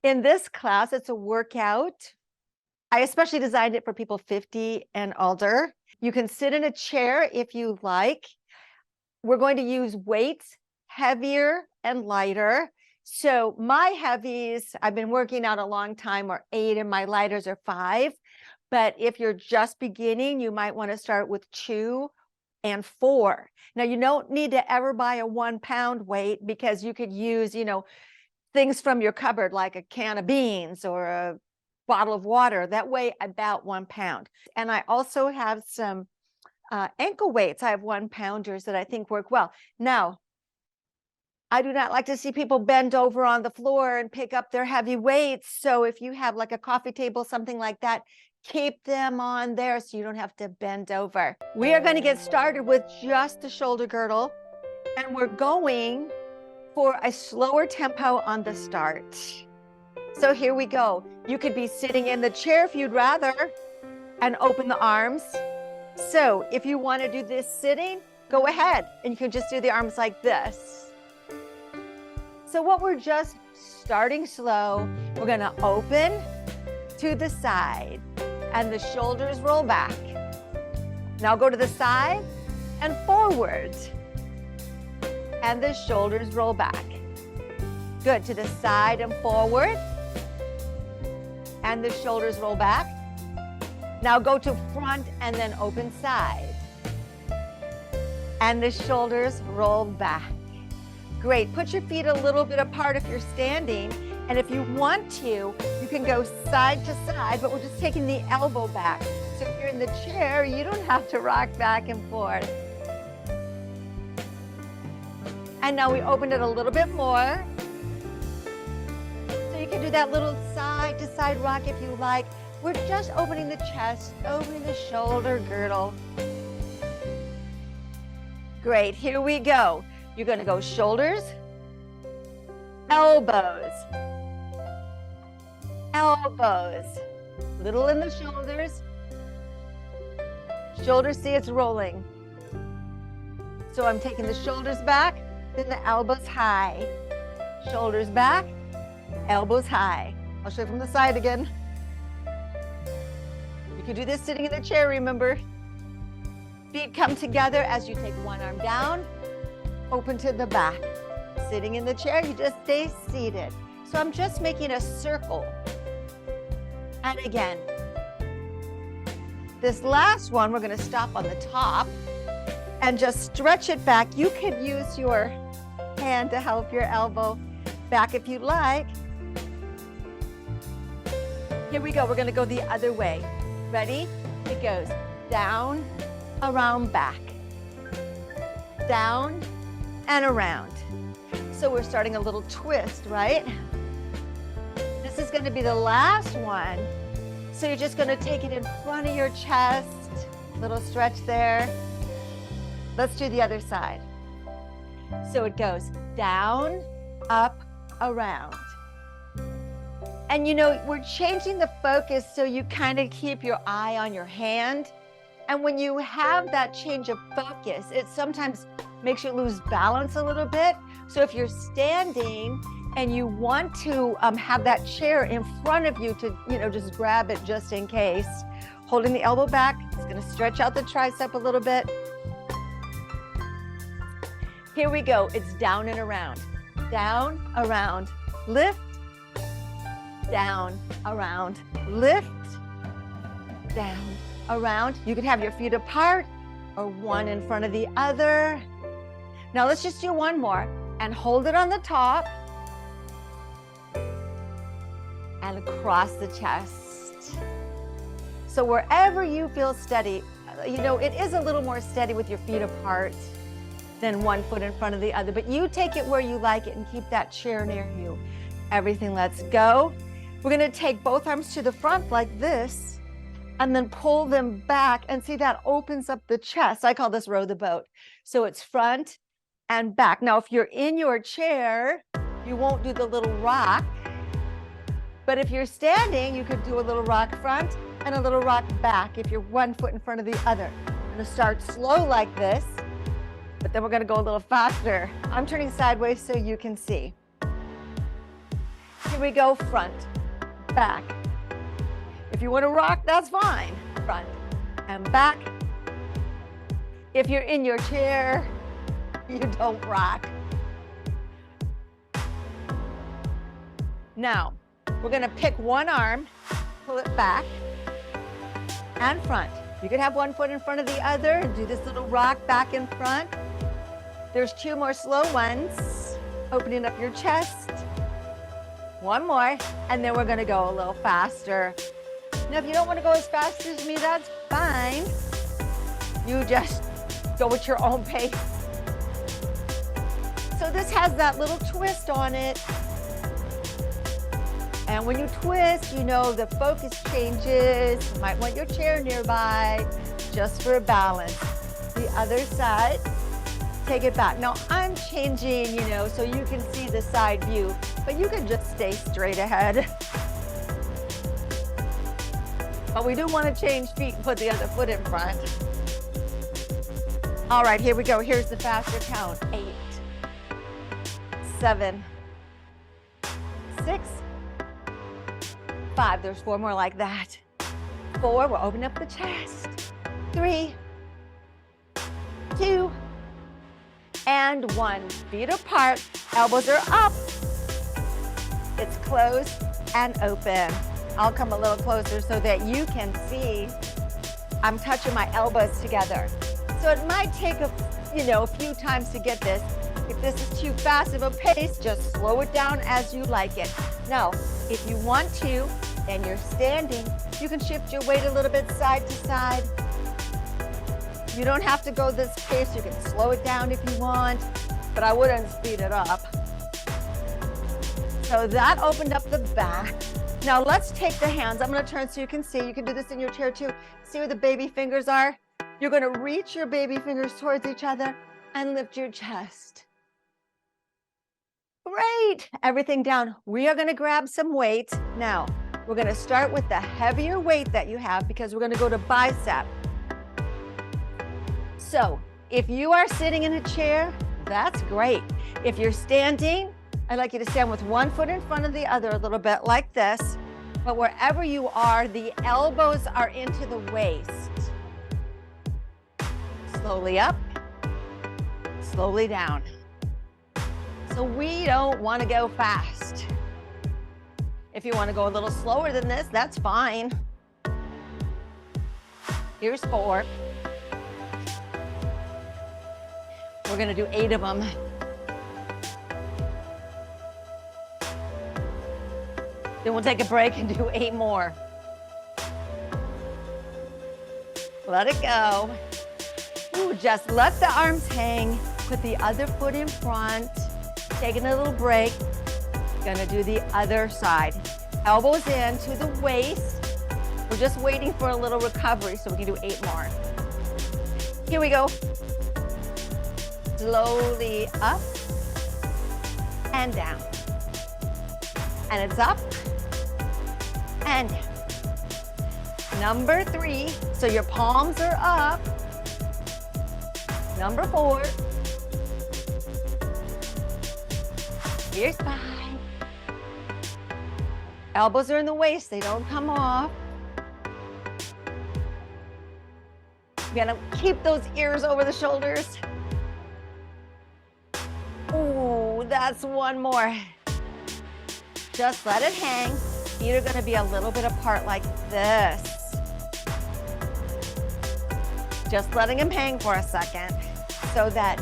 In this class, it's a workout. I especially designed it for people 50 and older. You can sit in a chair if you like. We're going to use weights, heavier and lighter. So my heavies, I've been working out a long time, are 8, and my lighters are 5. But if you're just beginning, you might want to start with 2 and 4. Now, you don't need to ever buy a 1-pound weight, because you could use, things from your cupboard, like a can of beans or a bottle of water that weigh about 1 pound. And I also have some ankle weights. I have 1-pounders that I think work well. Now, I do not like to see people bend over on the floor and pick up their heavy weights. So if you have like a coffee table, something like that, keep them on there so you don't have to bend over. We are going to get started with just the shoulder girdle, and we're going for a slower tempo on the start. So here we go. You could be sitting in the chair if you'd rather, and open the arms. So if you want to do this sitting, go ahead, and you can just do the arms like this. So what we're just starting slow, we're going to open to the side, and the shoulders roll back. Now go to the side and forward, and the shoulders roll back. Good. To the side and forward, and the shoulders roll back. Now go to front and then open side, and the shoulders roll back. Great. Put your feet a little bit apart if you're standing, and if you want to, you can go side to side, but we're just taking the elbow back. So if you're in the chair, you don't have to rock back and forth. And now we open it a little bit more. So you can do that little side to side rock if you like. We're just opening the chest, opening the shoulder girdle. Great, here we go. You're gonna go shoulders, elbows, elbows, little in the shoulders. Shoulders, see it's rolling. So I'm taking the shoulders back, then the elbows high. Shoulders back, elbows high. I'll show you from the side again. You can do this sitting in the chair, remember. Feet come together as you take one arm down, open to the back. Sitting in the chair, you just stay seated. So I'm just making a circle. And again, this last one, we're going to stop on the top and just stretch it back. You could use your hand to help your elbow back if you'd like. Here we go. We're going to go the other way. Ready? It goes down, around, back, down, and around. So we're starting a little twist, right? This is going to be the last one. So you're just going to take it in front of your chest. Little stretch there. Let's do the other side. So it goes down, up, around. And we're changing the focus so you kind of keep your eye on your hand. And when you have that change of focus, it sometimes makes you lose balance a little bit. So if you're standing and you want to have that chair in front of you to, just grab it just in case. Holding the elbow back, it's going to stretch out the tricep a little bit. Here we go. It's down and around. Down, around, lift, down, around, lift, down, around. You could have your feet apart or one in front of the other. Now let's just do one more and hold it on the top and across the chest. So wherever you feel steady, it is a little more steady with your feet apart than one foot in front of the other, but you take it where you like it and keep that chair near you. Everything, let's go. We're going to take both arms to the front like this and then pull them back, and see that opens up the chest. I call this row the boat. So it's front and back. Now, if you're in your chair, you won't do the little rock, but if you're standing, you could do a little rock front and a little rock back if you're one foot in front of the other. I'm going to start slow like this, but then we're going to go a little faster. I'm turning sideways so you can see. Here we go, front, back. If you want to rock, that's fine. Front and back. If you're in your chair, you don't rock. Now, we're gonna pick one arm, pull it back and front. You can have one foot in front of the other and do this little rock back and front. There's two more slow ones. Opening up your chest. One more, and then we're gonna go a little faster. Now, if you don't wanna go as fast as me, that's fine. You just go at your own pace. So this has that little twist on it. And when you twist, you know the focus changes. You might want your chair nearby just for balance. The other side, take it back. Now I'm changing, you know, so you can see the side view, but you can just stay straight ahead. But we do want to change feet and put the other foot in front. All right, here we go. Here's the faster count. 8, 7, 6, 5. There's 4 more like that. 4, we'll open up the chest. 3, 2, and 1. Feet apart, elbows are up. It's closed and open. I'll come a little closer so that you can see I'm touching my elbows together. So it might take a few times to get this. If this is too fast of a pace, just slow it down as you like it. Now, if you want to, and you're standing, you can shift your weight a little bit side to side. You don't have to go this pace. You can slow it down if you want, but I wouldn't speed it up. So that opened up the back. Now let's take the hands. I'm gonna turn so you can see. You can do this in your chair too. See where the baby fingers are? You're gonna reach your baby fingers towards each other and lift your chest. Great, everything down. We are gonna grab some weight. Now, we're gonna start with the heavier weight that you have because we're gonna go to bicep. So, if you are sitting in a chair, that's great. If you're standing, I'd like you to stand with one foot in front of the other a little bit like this. But wherever you are, the elbows are into the waist. Slowly up, slowly down. So we don't want to go fast. If you want to go a little slower than this, that's fine. Here's 4. We're going to do 8 of them. Then we'll take a break and do 8 more. Let it go. Ooh, just let the arms hang. Put the other foot in front. Taking a little break. Gonna do the other side. Elbows in to the waist. We're just waiting for a little recovery so we can do 8 more. Here we go. Slowly up and down. And it's up and down. Number 3, so your palms are up. Number 4. Here's 5. Elbows are in the waist, they don't come off. You're gonna keep those ears over the shoulders. Ooh, that's 1 more. Just let it hang. Feet are gonna be a little bit apart like this. Just letting them hang for a second so that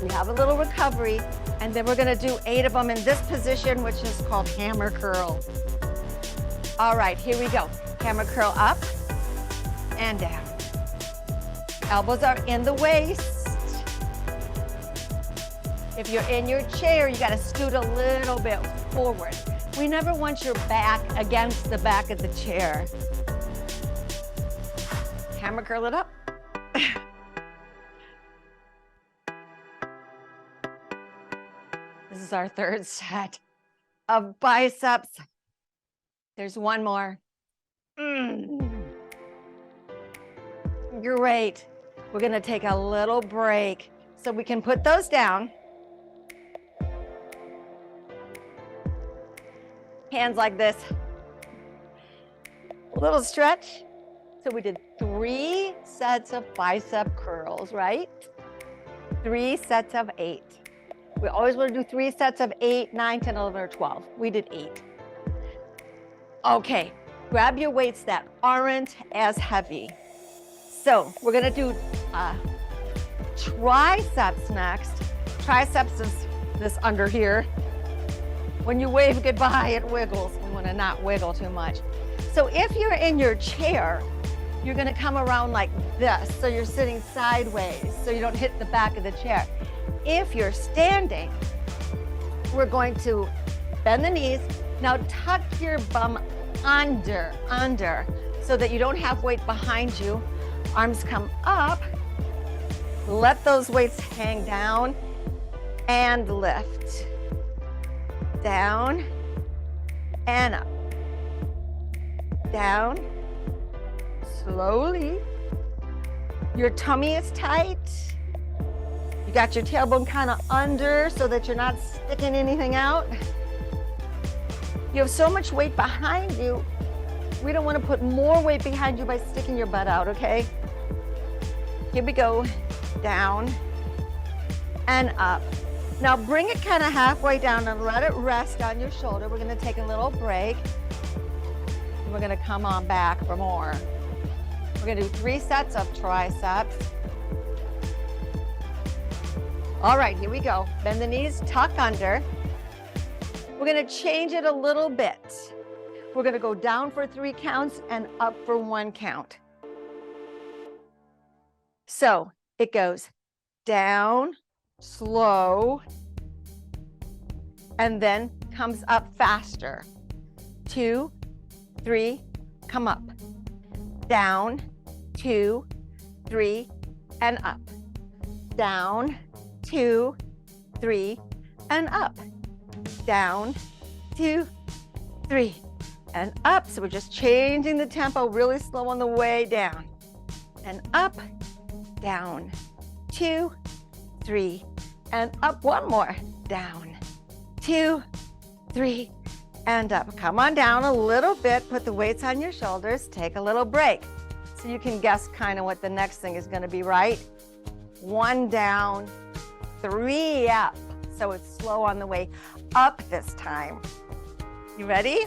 we have a little recovery. And then we're gonna do 8 of them in this position, which is called hammer curl. All right, here we go. Hammer curl up and down. Elbows are in the waist. If you're in your chair, you gotta scoot a little bit forward. We never want your back against the back of the chair. Hammer curl it up. This is our 3rd set of biceps. There's 1 more. Great. We're gonna take a little break so we can put those down. Hands like this. A little stretch. So we did 3 sets of bicep curls, right? 3 sets of 8. We always want to do 3 sets of 8, 9, 10, 11, or 12. We did 8. Okay, grab your weights that aren't as heavy. So we're gonna do triceps next. Triceps is this under here. When you wave goodbye, it wiggles. We wanna not wiggle too much. So if you're in your chair, you're gonna come around like this. So you're sitting sideways, so you don't hit the back of the chair. If you're standing, we're going to bend the knees. Now tuck your bum under, so that you don't have weight behind you. Arms come up. Let those weights hang down and lift. Down and up. Down. Slowly. Your tummy is tight. You got your tailbone kind of under so that you're not sticking anything out. You have so much weight behind you. We don't want to put more weight behind you by sticking your butt out, okay? Here we go. Down and up. Now bring it kind of halfway down and let it rest on your shoulder. We're going to take a little break. And we're going to come on back for more. We're going to do 3 sets of triceps. All right, here we go. Bend the knees, tuck under. We're going to change it a little bit. We're going to go down for 3 counts and up for 1 count. So it goes down, slow, and then comes up faster. 2, 3, come up. Down, 2, 3, and up. Down, 2, 3, and up. Down, 2, 3, and up. So we're just changing the tempo really slow on the way down. And up, down, 2, 3, and up. 1 more. Down, 2, 3, and up. Come on down a little bit. Put the weights on your shoulders. Take a little break. So you can guess kind of what the next thing is going to be, right? 1 down, 3 up. So it's slow on the way up this time. You ready?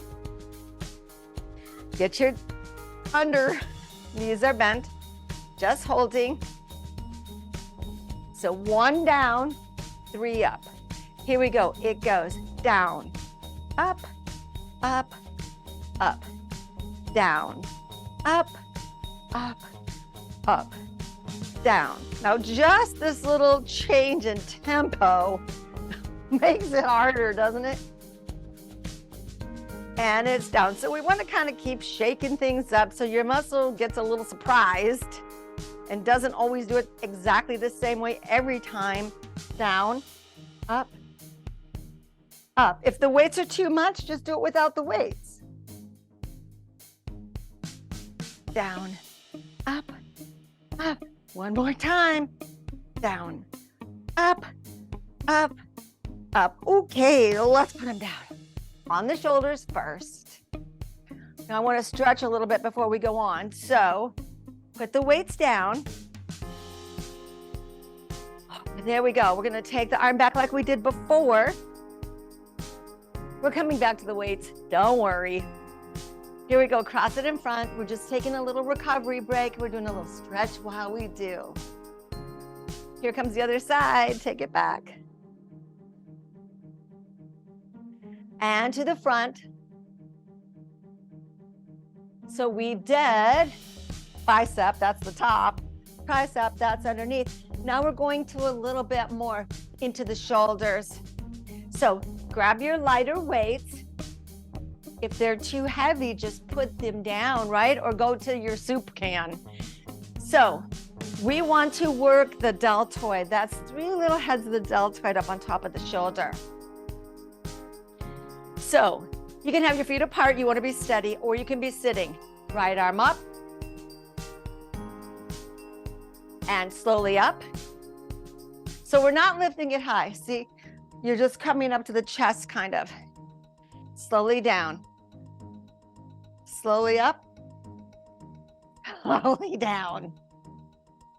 Get your under, knees are bent, just holding. So 1 down, 3 up. Here we go. It goes down, up, up, up, down, up, up, up, down. Now just this little change in tempo makes it harder, doesn't it? And it's down. So we want to kind of keep shaking things up so your muscle gets a little surprised and doesn't always do it exactly the same way every time. Down, up, up. If the weights are too much, just do it without the weights. Down, up, up. 1 more time. Down, up, up, up. Okay, let's put them down. On the shoulders first. Now I want to stretch a little bit before we go on. So put the weights down. There we go. We're going to take the arm back like we did before. We're coming back to the weights. Don't worry. Here we go. Cross it in front. We're just taking a little recovery break. We're doing a little stretch while we do. Here comes the other side. Take it back. And to the front. So we did bicep, that's the top, tricep, that's underneath. Now we're going to a little bit more into the shoulders. So grab your lighter weights. If they're too heavy, just put them down, right? Or go to your soup can. So we want to work the deltoid. That's 3 little heads of the deltoid up on top of the shoulder. So you can have your feet apart, you want to be steady, or you can be sitting. Right arm up. And slowly up. So we're not lifting it high. See, you're just coming up to the chest kind of. slowly down, slowly up, slowly down.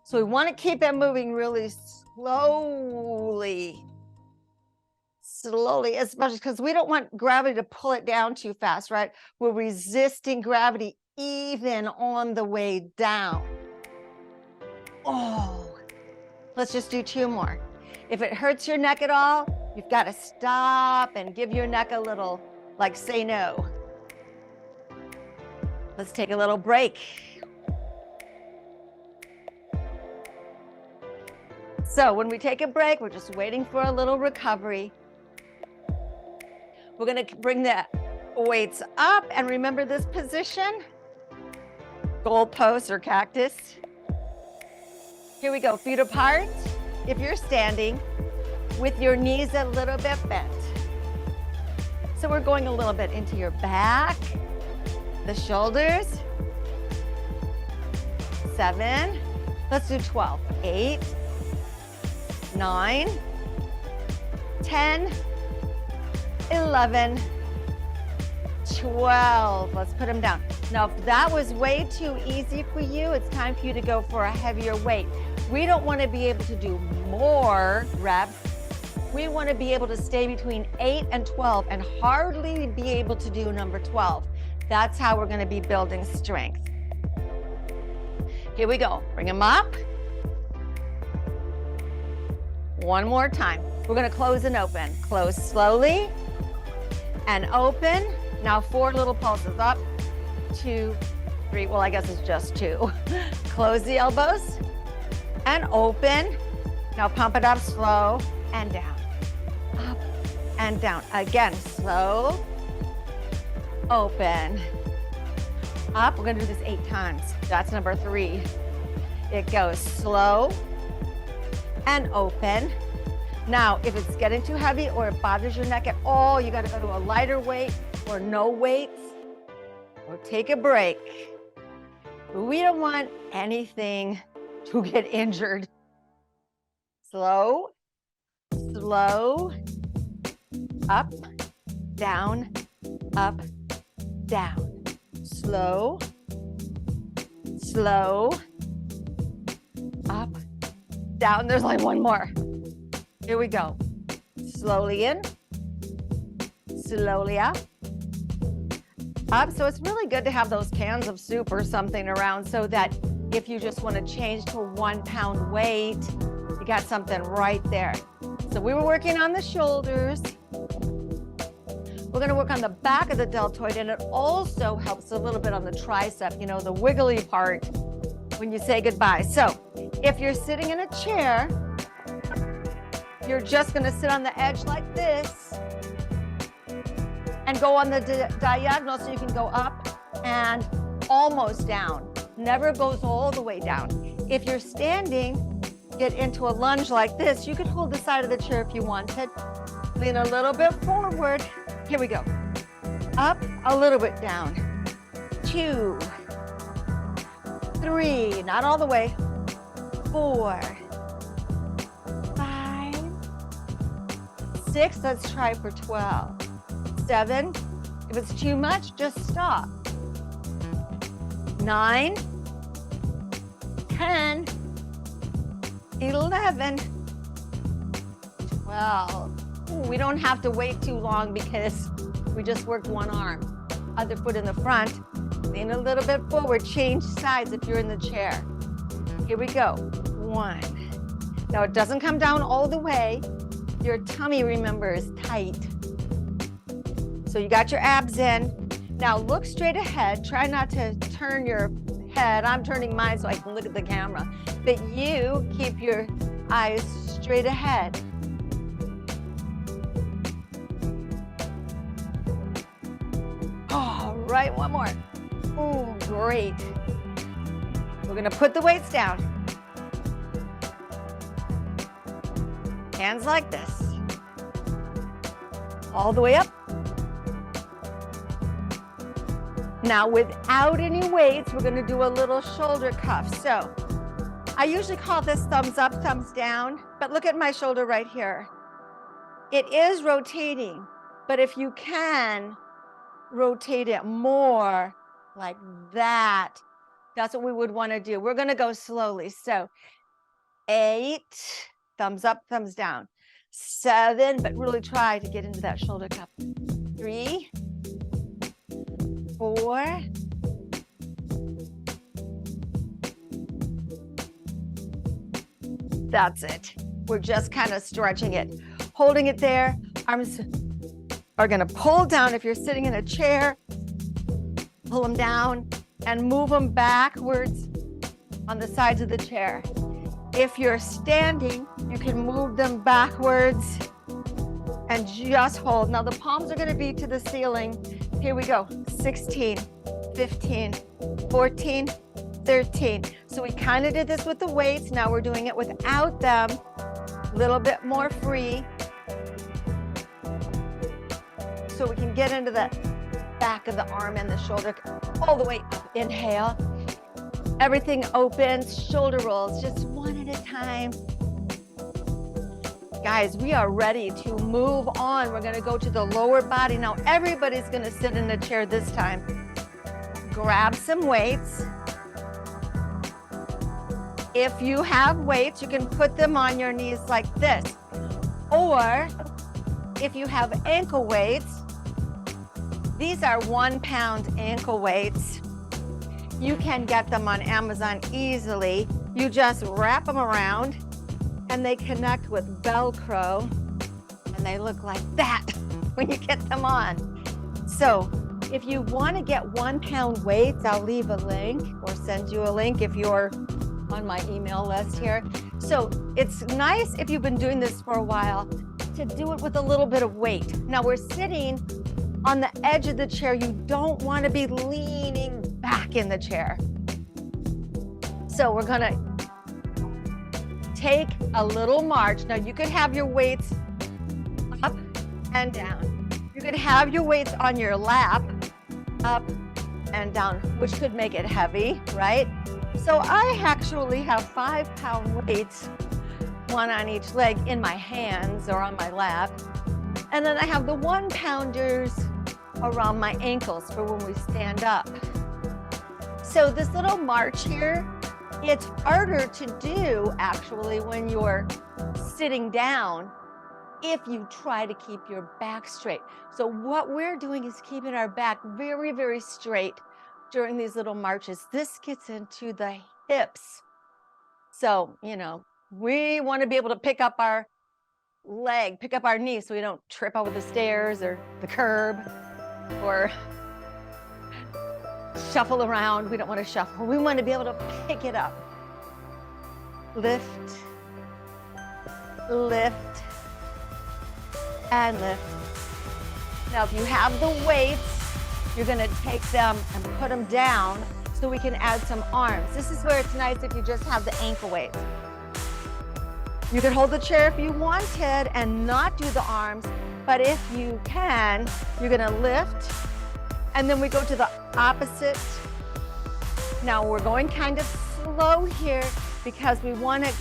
So we want to keep it moving really slowly, especially because we don't want gravity to pull it down too fast, right? We're resisting gravity even on the way down. Oh, let's just do 2 more. If it hurts your neck at all, you've got to stop and give your neck a little, like, say no. Let's take a little break. So when we take a break, we're just waiting for a little recovery. We're going to bring the weights up, and remember this position, goalpost or cactus. Here we go, feet apart. If you're standing with your knees a little bit bent. So we're going a little bit into your back, the shoulders. 7, let's do 12, 8, 9, 10, 11, 12. Let's put them down. Now, if that was way too easy for you, it's time for you to go for a heavier weight. We don't want to be able to do more reps. We want to be able to stay between 8 and 12 and hardly be able to do number 12. That's how we're going to be building strength. Here we go. Bring them up. One more time. We're going to close and open. Close slowly and open. Now 4 little pulses. Up, 2, 3. Well, I guess it's just 2. Close the elbows and open. Now pump it up slow and down. Up and down. Again, slow, open, up. We're going to do this 8 times. That's number 3. It goes slow and open. Now, if it's getting too heavy or it bothers your neck at all, you got to go to a lighter weight or no weights or take a break. We don't want anything to get injured. Slow, slow, up, down, up, down. Slow, slow, up, down. There's like 1 more. Here we go. Slowly in, slowly up, up. So it's really good to have those cans of soup or something around so that if you just want to change to a 1 pound weight, you got something right there. So we were working on the shoulders. We're going to work on the back of the deltoid, and it also helps a little bit on the tricep, you know, the wiggly part when you say goodbye. So if you're sitting in a chair, you're just going to sit on the edge like this and go on the diagonal so you can go up and almost down. Never goes all the way down. If you're standing, get into a lunge like this. You could hold the side of the chair if you wanted. Lean a little bit forward. Here we go. Up, a little bit down. 2, 3, not all the way. 4, 5, 6, let's try for 12. 7, if it's too much, just stop. 9, 10, 11, 12. Ooh, we don't have to wait too long because we just worked 1 arm. Other foot in the front. Lean a little bit forward. Change sides if you're in the chair. Here we go. 1. Now it doesn't come down all the way. Your tummy, remember, is tight. So you got your abs in. Now look straight ahead. Try not to turn your head. I'm turning mine so I can look at the camera. But you keep your eyes straight ahead. All right, 1 more. Oh, great. We're gonna put the weights down. Hands like this. All the way up. Now, without any weights, we're gonna do a little shoulder cuff. So, I usually call this thumbs up, thumbs down, but look at my shoulder right here. It is rotating, but if you can, rotate it more like that. That's what we would want to do. We're going to go slowly. So 8, thumbs up, thumbs down. 7, but really try to get into that shoulder cup. 3, 4, 5. That's it. We're just kind of stretching it, holding it there. Arms are going to pull down. If you're sitting in a chair, pull them down and move them backwards on the sides of the chair. If you're standing, you can move them backwards and just hold. Now the palms are going to be to the ceiling. Here we go. 16, 15, 14, 13. So we kind of did this with the weights. Now we're doing it without them. A little bit more free. So we can get into the back of the arm and the shoulder all the way up. Inhale. Everything opens, shoulder rolls, just one at a time. Guys, we are ready to move on. We're gonna go to the lower body. Now everybody's gonna sit in a chair this time. Grab some weights. If you have weights, you can put them on your knees like this. Or if you have ankle weights, these are 1 pound ankle weights. You can get them on Amazon easily. You just wrap them around and they connect with Velcro and they look like that when you get them on. So if you want to get 1 pound weights, I'll leave a link or send you a link if you're on my email list here. So it's nice if you've been doing this for a while to do it with a little bit of weight. Now we're sitting on the edge of the chair. You don't want to be leaning back in the chair. So we're gonna take a little march. Now you could have your weights up and down. You could have your weights on your lap, up and down, which could make it heavy, right? So I actually have 5 pound weights, one on each leg in my hands or on my lap. And then I have the 1 pounders around my ankles for when we stand up. So this little march here, it's harder to do actually when you're sitting down if you try to keep your back straight. So what we're doing is keeping our back very, very straight during these little marches. This gets into the hips. So, you know, we want to be able to pick up our leg, pick up our knee so we don't trip over the stairs or the curb or shuffle around. We don't want to shuffle. We want to be able to pick it up. Lift, lift, and lift. Now, if you have the weights, you're going to take them and put them down so we can add some arms. This is where it's nice if you just have the ankle weights. You can hold the chair if you wanted and not do the arms, but if you can, you're going to lift. And then we go to the opposite. Now we're going kind of slow here because we want to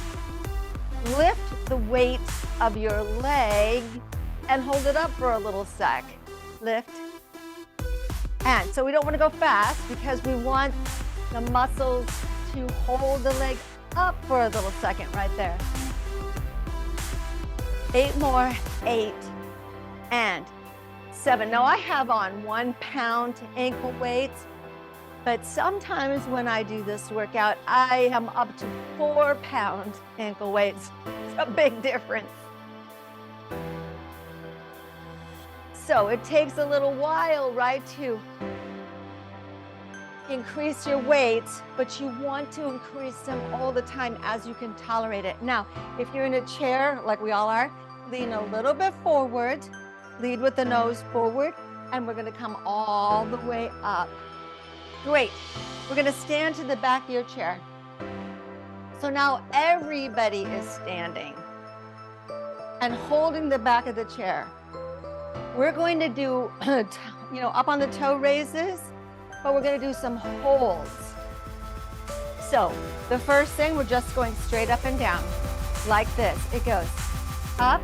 lift the weight of your leg and hold it up for a little sec. Lift. And so we don't want to go fast because we want the muscles to hold the leg up for a little second right there. 8 more, 8 and 7. Now I have on 1 pound ankle weights, but sometimes when I do this workout, I am up to 4 pound ankle weights. It's a big difference. So it takes a little while, right, to increase your weights, but you want to increase them all the time as you can tolerate it. Now, if you're in a chair, like we all are, lean a little bit forward, lead with the nose forward, and we're gonna come all the way up. Great. We're gonna stand to the back of your chair. So now everybody is standing and holding the back of the chair. We're going to do, up on the toe raises, but we're going to do some holds. So the first thing, we're just going straight up and down like this. It goes up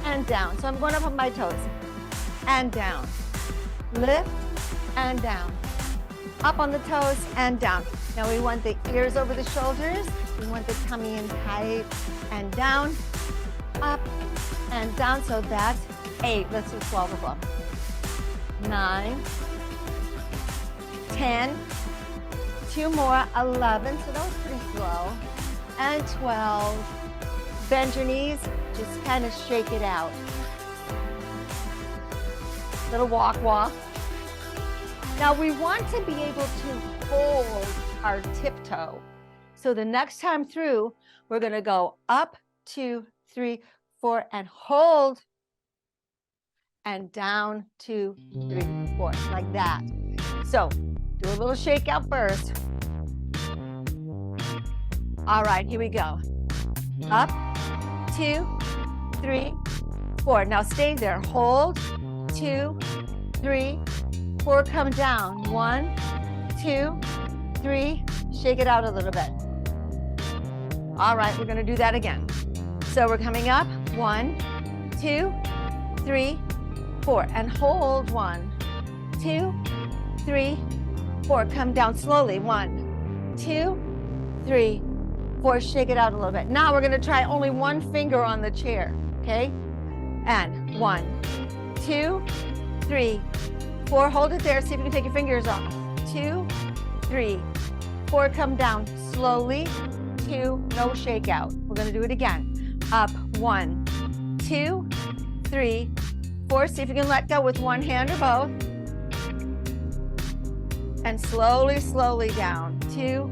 and down. So I'm going up on my toes and down. Lift and down. Up on the toes and down. Now we want the ears over the shoulders. We want the tummy in tight and down, up and down. So that's 8. Let's do 12 of them. 9, 10, 2 more, 11. So that was pretty slow. And 12. Bend your knees, just kind of shake it out. Little walk, walk. Now we want to be able to hold our tiptoe. So the next time through, we're going to go up, 2, 3, 4, and hold, and down, 2, 3, 4, like that. So do a little shake out first. All right, here we go. Up, 2, 3, 4. Now stay there. Hold, 2, 3, 4. Come down. 1, 2, 3. Shake it out a little bit. All right, we're going to do that again. So we're coming up. 1, 2, 3, 4. And hold. 1, 2, 3, 4. Come down slowly. 1, 2, 3, 4. Shake it out a little bit. Now we're going to try only one finger on the chair. Okay? And 1, 2, 3, 4. Hold it there. See if you can take your fingers off. 2, 3, 4. Come down slowly. 2. No shake out. We're going to do it again. Up. 1, 2, 3, 4. See if you can let go with one hand or both. And slowly, slowly down. 2,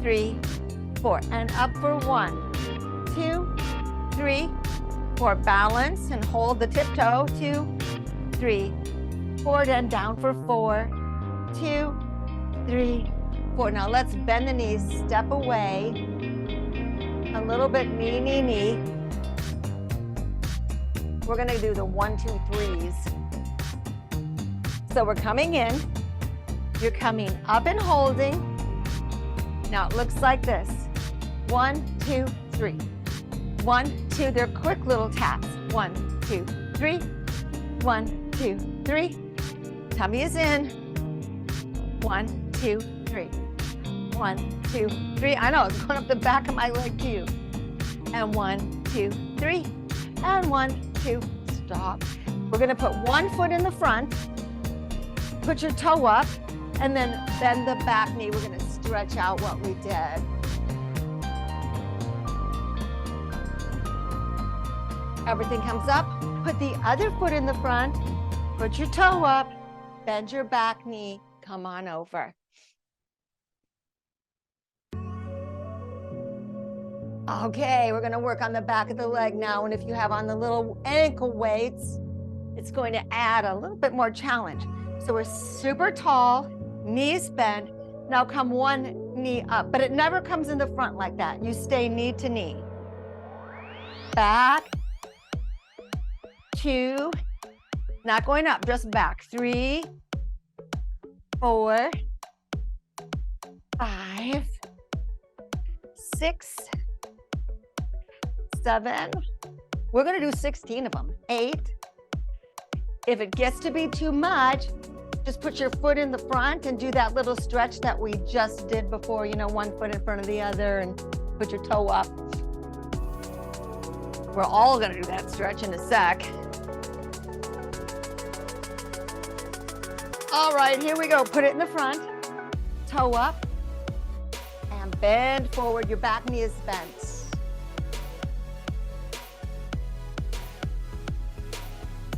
3, 4. And up for 1, 2, 3, 4. Balance and hold the tiptoe. 2, 3, 4. Then down for 4, 2, 3, 4. Now let's bend the knees, step away. A little bit knee, knee, knee. We're going to do the 1, 2, 3s. So we're coming in. You're coming up and holding. Now it looks like this. 1, 2, 3. 1, 2. They're quick little taps. 1, 2, 3. 1, 2, 3. Tummy is in. 1, 2, 3. 1, 2, 3. I know, it's going up the back of my leg too. And 1, 2, 3. And 1, 2. Stop. We're going to put one foot in the front. Put your toe up. And then bend the back knee. We're going to stretch out what we did. Everything comes up. Put the other foot in the front. Put your toe up. Bend your back knee. Come on over. Okay, we're going to work on the back of the leg now. And if you have on the little ankle weights, it's going to add a little bit more challenge. So we're super tall, knees bent. Now come one knee up, but it never comes in the front like that. You stay knee to knee. Back, 2, not going up, just back. 3, 4, 5, 6, 7. We're going to do 16 of them. 8. If it gets to be too much, just put your foot in the front and do that little stretch that we just did before, you know, one foot in front of the other and put your toe up. We're all going to do that stretch in a sec. All right, here we go. Put it in the front, toe up, and bend forward. Your back knee is bent.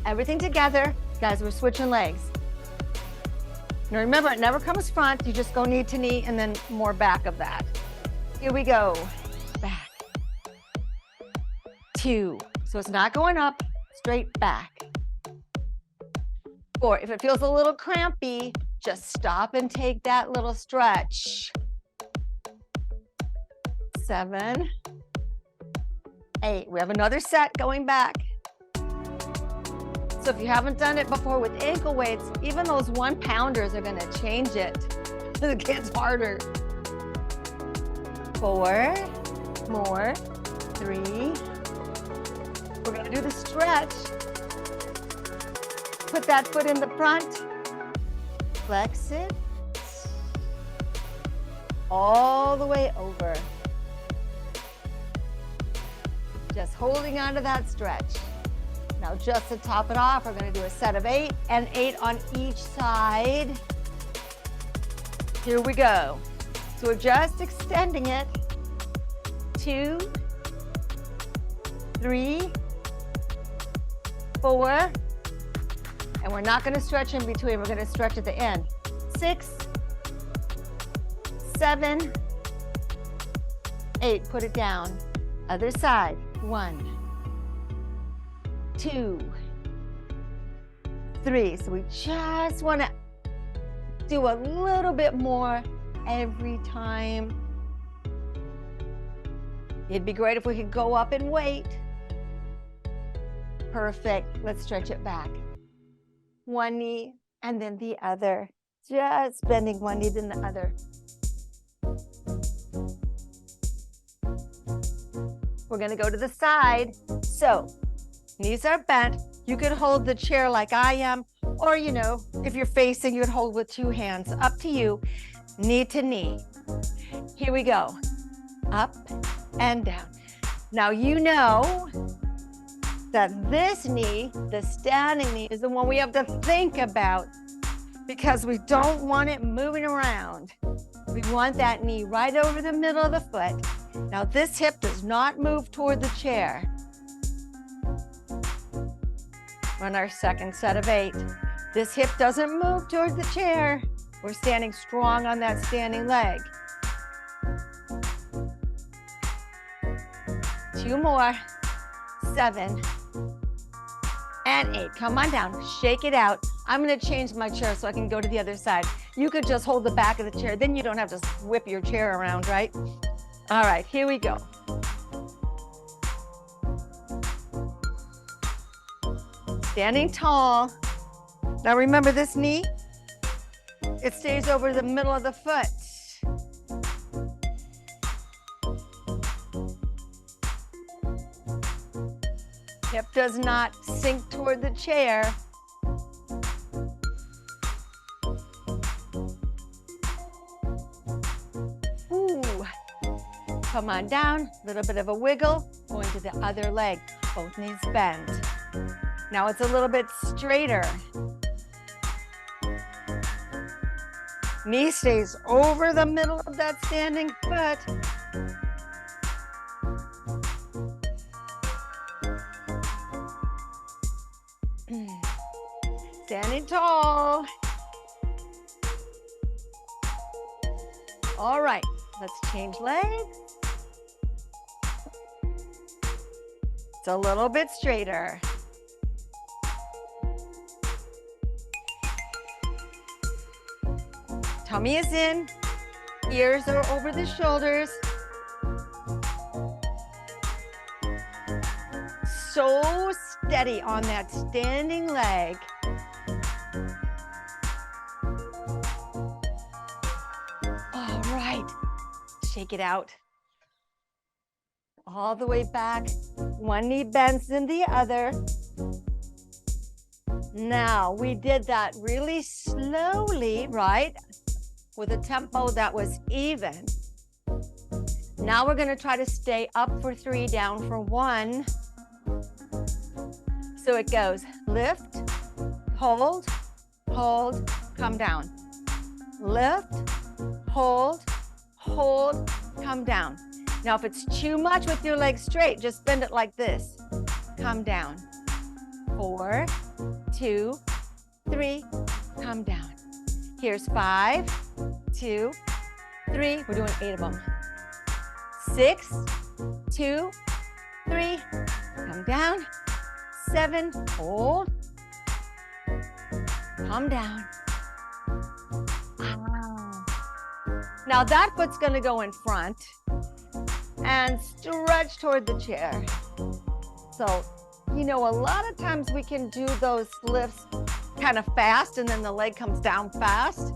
Everything together. Guys, we're switching legs. Now remember, it never comes front. You just go knee to knee and then more back of that. Here we go. Back. 2. So it's not going up, straight back. 4. If it feels a little crampy, just stop and take that little stretch. 7. 8. We have another set going back. So if you haven't done it before with ankle weights, even those 1-pounders are going to change it. It gets harder. 4 more. 3. We're going to do the stretch. Put that foot in the front. Flex it. All the way over. Just holding on to that stretch. Now just to top it off, we're going to do a set of 8 and 8 on each side. Here we go. So we're just extending it. 2, 3, 4, and we're not going to stretch in between. We're going to stretch at the end. 6, 7, 8. Put it down. Other side. 1, 2, 3. So we just want to do a little bit more every time. It'd be great if we could go up and wait. Perfect. Let's stretch it back. One knee and then the other. Just bending one knee then the other. We're going to go to the side. So knees are bent. You could hold the chair like I am, or if you're facing, you'd hold with 2 hands. Up to you. Knee to knee. Here we go. Up and down. Now you know that this knee, the standing knee, is the one we have to think about because we don't want it moving around. We want that knee right over the middle of the foot. Now this hip does not move toward the chair. On our second set of 8, this hip doesn't move towards the chair. We're standing strong on that standing leg. 2 more. 7 and 8. Come on down. Shake it out. I'm going to change my chair so I can go to the other side. You could just hold the back of the chair. Then you don't have to whip your chair around, right? All right, here we go. Standing tall. Now remember this knee? It stays over the middle of the foot. Hip does not sink toward the chair. Ooh. Come on down, a little bit of a wiggle, going to the other leg. Both knees bend. Now it's a little bit straighter. Knee stays over the middle of that standing foot. Standing tall. All right, let's change legs. It's a little bit straighter. Tummy is in, ears are over the shoulders. So steady on that standing leg. All right, shake it out. All the way back. One knee bends in the other. Now, we did that really slowly, right? With a tempo that was even. Now we're going to try to stay up for 3, down for 1. So it goes lift, hold, hold, come down. Lift, hold, hold, come down. Now if it's too much with your legs straight, just bend it like this. Come down. 4, 2, 3, come down. Here's 5, 2, 3. We're doing 8 of them. 6, 2, 3. Come down. 7. Hold. Come down. Now that foot's going to go in front and stretch toward the chair. So, a lot of times we can do those lifts kind of fast and then the leg comes down fast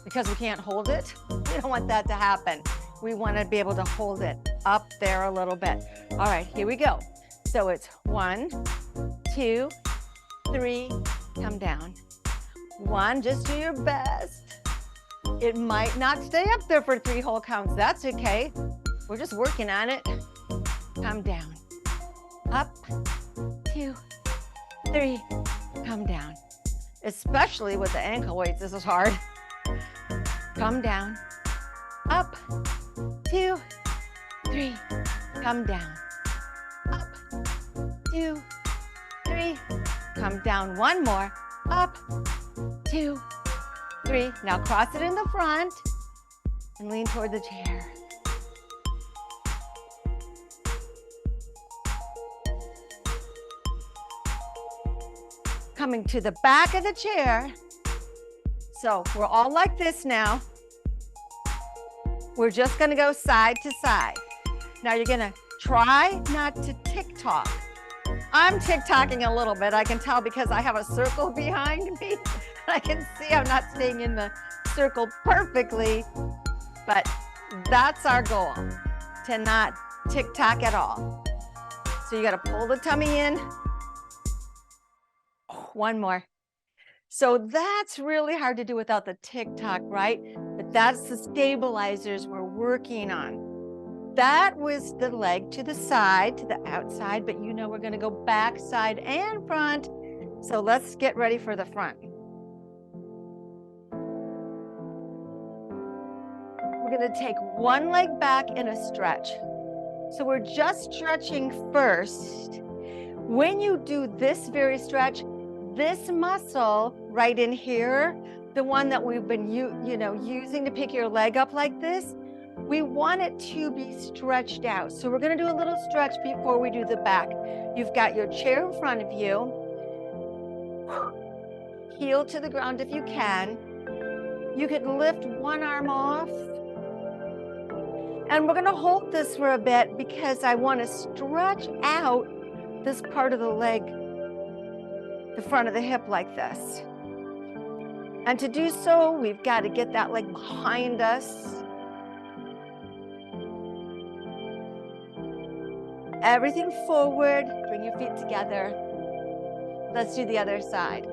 because we can't hold it. We don't want that to happen. We want to be able to hold it up there a little bit. All right, here we go. So it's 1, 2, 3, come down. 1, just do your best. It might not stay up there for 3 whole counts. That's okay. We're just working on it. Come down. Up, 2, 3, come down. Especially with the ankle weights, this is hard. Come down. Up, 2, 3, come down. Up, 2, 3, come down. 1 more. Up, 2, 3. Now cross it in the front and lean toward the chair. Coming to the back of the chair. So we're all like this now. We're just gonna go side to side. Now you're gonna try not to tick-tock. I'm tick-tocking a little bit, I can tell because I have a circle behind me. I can see I'm not staying in the circle perfectly, but that's our goal, to not tick-tock at all. So you gotta pull the tummy in. 1 more. So that's really hard to do without the tick-tock, right? But that's the stabilizers we're working on. That was the leg to the side, to the outside, but you know we're gonna go back, side, and front. So let's get ready for the front. We're gonna take 1 leg back in a stretch. So we're just stretching first. When you do this very stretch, this muscle right in here, the one that we've been using to pick your leg up like this, we want it to be stretched out. So we're gonna do a little stretch before we do the back. You've got your chair in front of you. Heel to the ground if you can. You could lift 1 arm off. And we're gonna hold this for a bit because I wanna stretch out this part of the leg, the front of the hip like this. And to do so, we've got to get that leg behind us. Everything forward, bring your feet together. Let's do the other side.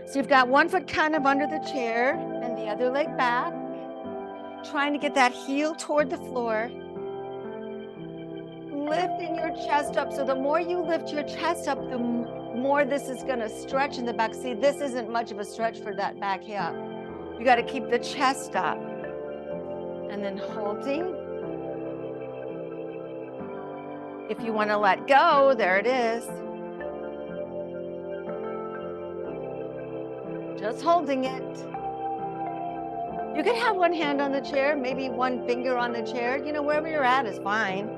So you've got 1 foot kind of under the chair and the other leg back. Trying to get that heel toward the floor. Lifting your chest up. So the more you lift your chest up, the more this is going to stretch in the back. See, this isn't much of a stretch for that back hip. You got to keep the chest up. And then holding. If you want to let go, there it is. Just holding it. You could have 1 hand on the chair, maybe 1 finger on the chair. You know, wherever you're at is fine.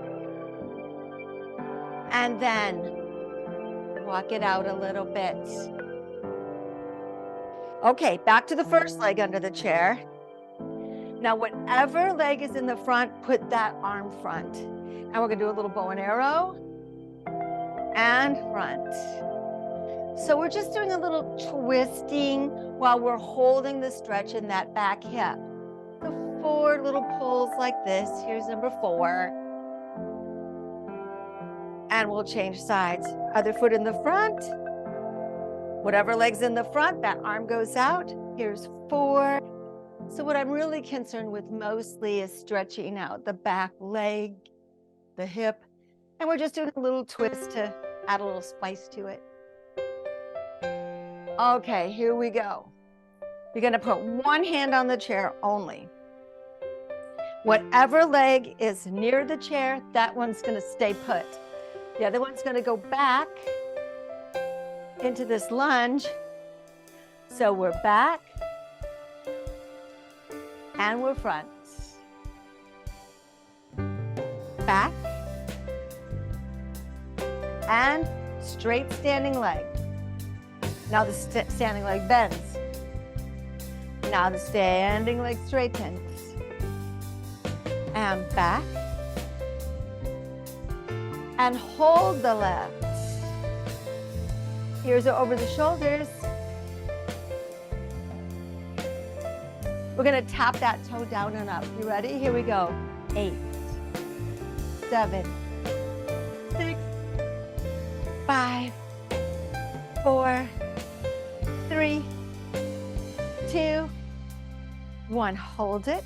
And then walk it out a little bit. Okay, back to the first leg under the chair. Now, whatever leg is in the front, put that arm front. And we're gonna do a little bow and arrow and front. So we're just doing a little twisting while we're holding the stretch in that back hip. So 4 little pulls like this. Here's number 4. And we'll change sides. Other foot in the front. Whatever leg's in the front, that arm goes out. Here's 4. So what I'm really concerned with mostly is stretching out the back leg, the hip, and we're just doing a little twist to add a little spice to it. Okay, here we go. You're gonna put 1 hand on the chair only. Whatever leg is near the chair, that one's gonna stay put. The other one's gonna go back into this lunge. So we're back and we're front. Back and straight standing leg. Now the standing leg bends. Now the standing leg straightens. And back. And hold the left. Ears are over the shoulders. We're gonna tap that toe down and up. You ready? Here we go. 8, 7, 6, 5, 4, 3, 2, 1. Hold it.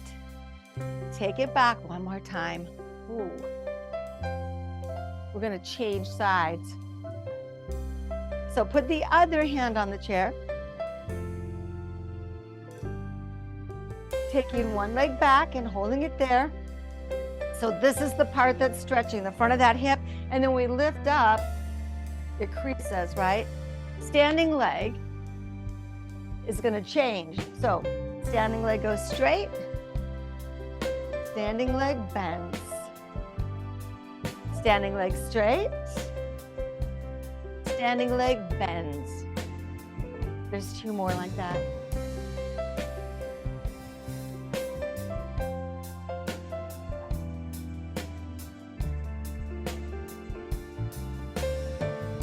Take it back one more time. Ooh. We're going to change sides. So put the other hand on the chair. Taking one leg back and holding it there. So this is the part that's stretching, the front of that hip. And then we lift up, it creases, right? Standing leg is going to change. So standing leg goes straight. Standing leg bends. Standing leg straight. Standing leg bends. There's 2 more like that.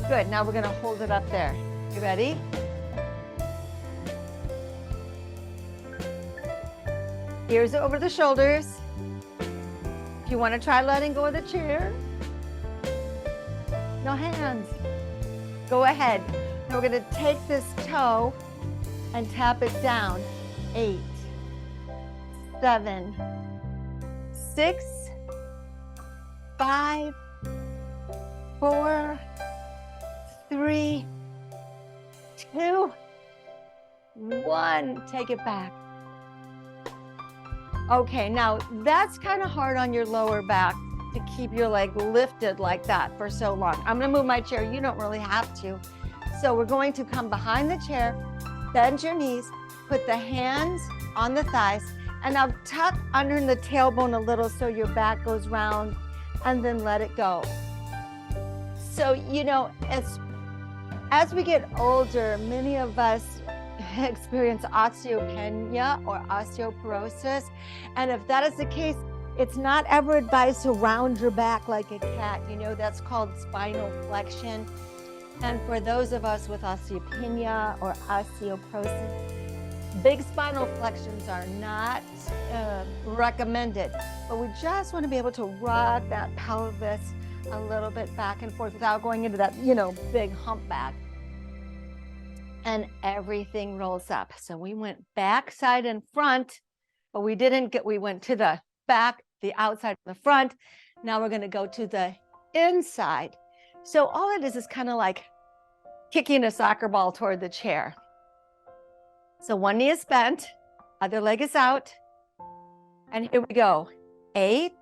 Good, now we're gonna hold it up there. You ready? Ears over the shoulders. If you wanna try letting go of the chair, no hands. Go ahead. Now we're gonna take this toe and tap it down. 8, 7, 6, 5, 4, 3, 2, 1. Take it back. Okay, now that's kind of hard on your lower back to keep your leg lifted like that for so long. I'm gonna move my chair. You don't really have to. So we're going to come behind the chair, bend your knees, put the hands on the thighs, and now tuck under the tailbone a little so your back goes round, and then let it go. So, you know, as we get older, many of us experience osteopenia or osteoporosis. And if that is the case, it's not ever advised to round your back like a cat. You know, that's called spinal flexion. And for those of us with osteopenia or osteoporosis, big spinal flexions are not recommended. But we just want to be able to rock that pelvis a little bit back and forth without going into that, you know, big humpback. And everything rolls up. So we went back, side, and front, but we went to the back, the outside, and the front. Now we're going to go to the inside. So all it is kind of like kicking a soccer ball toward the chair. So one knee is bent, other leg is out. And here we go. 8,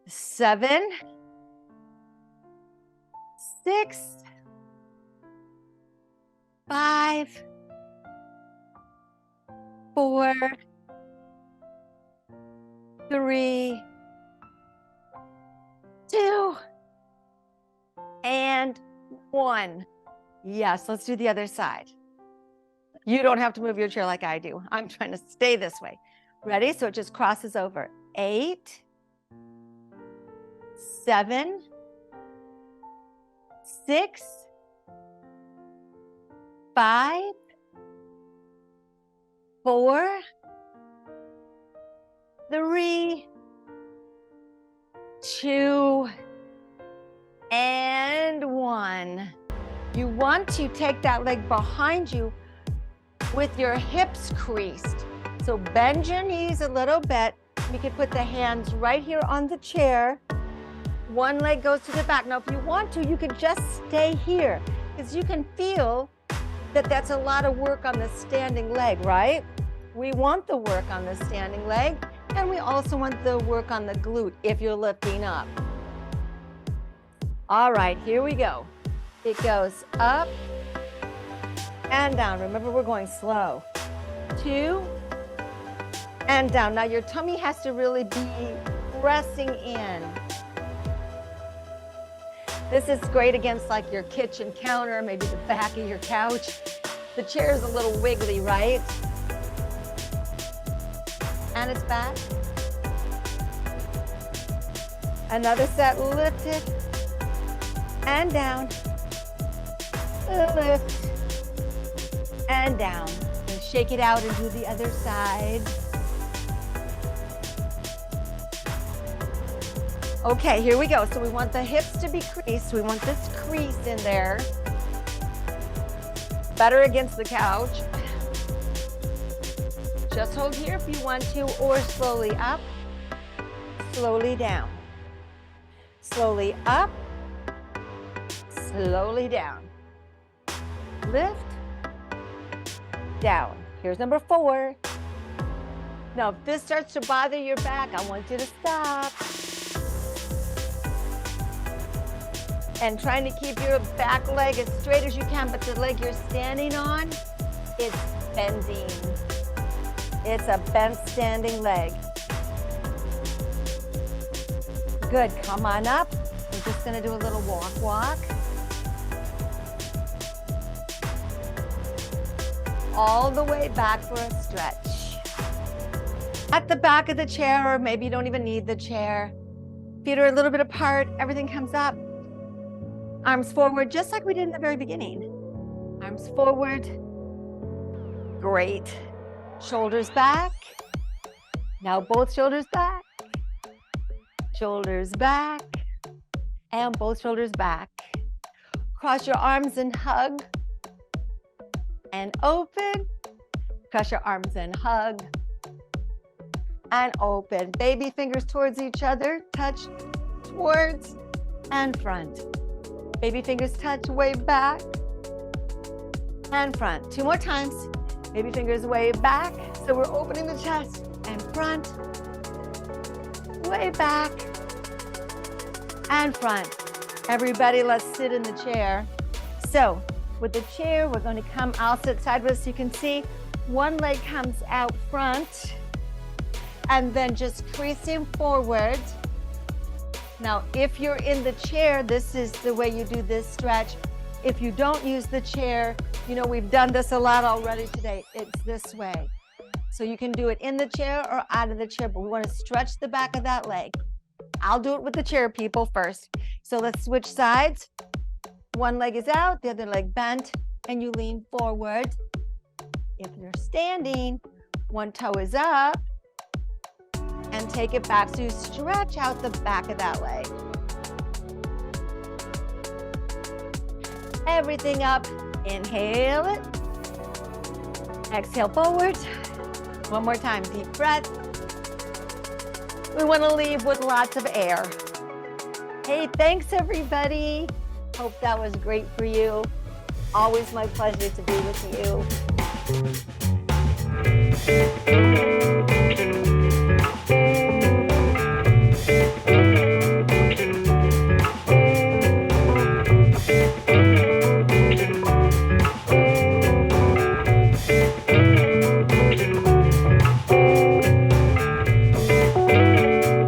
7, 6, 5, 4, 3, 2, and 1. Yes, let's do the other side. You don't have to move your chair like I do. I'm trying to stay this way. Ready? So it just crosses over. 8, 7, 6, 5, 4, 3, 2, and 1. You want to take that leg behind you with your hips creased. So bend your knees a little bit. You can put the hands right here on the chair. One leg goes to the back. Now, if you want to, you can just stay here because you can feel that that's a lot of work on the standing leg, right? We want the work on the standing leg, and we also want the work on the glute if you're lifting up. All right, here we go. It goes up and down. Remember, we're going slow. 2 and down. Now your tummy has to really be pressing in. This is great against like your kitchen counter, maybe the back of your couch. The chair is a little wiggly, right? And it's back. Another set, lift it and down. Lift and down. And shake it out and do the other side. Okay, here we go. So we want the hips to be creased. We want this crease in there. Better against the couch. Just hold here if you want to, or slowly up, slowly down. Slowly up, slowly down. Lift, down. Here's number 4. Now, if this starts to bother your back, I want you to stop. And trying to keep your back leg as straight as you can, but the leg you're standing on, it's bending. It's a bent standing leg. Good, come on up. We're just gonna do a little walk. All the way back for a stretch. At the back of the chair, or maybe you don't even need the chair. Feet are a little bit apart, everything comes up. Arms forward, just like we did in the very beginning. Arms forward. Great. Shoulders back. Now both shoulders back. Shoulders back. And both shoulders back. Cross your arms and hug. And open. Cross your arms and hug. And open. Baby fingers towards each other. Touch towards and front. Baby fingers touch way back and front. 2 more times. Baby fingers way back. So we're opening the chest and front, way back and front. Everybody, let's sit in the chair. So with the chair, we're going to come, I'll sit sideways so you can see. One leg comes out front and then just creasing forward. Now, if you're in the chair, this is the way you do this stretch. If you don't use the chair, you know, we've done this a lot already today. It's this way. So you can do it in the chair or out of the chair, but we want to stretch the back of that leg. I'll do it with the chair people first. So let's switch sides. One leg is out, the other leg bent, and you lean forward. If you're standing, one toe is up, and take it back. So you stretch out the back of that leg. Everything up. Inhale it. Exhale forward. One more time, deep breath. We want to leave with lots of air. Hey, thanks everybody. Hope that was great for you. Always my pleasure to be with you.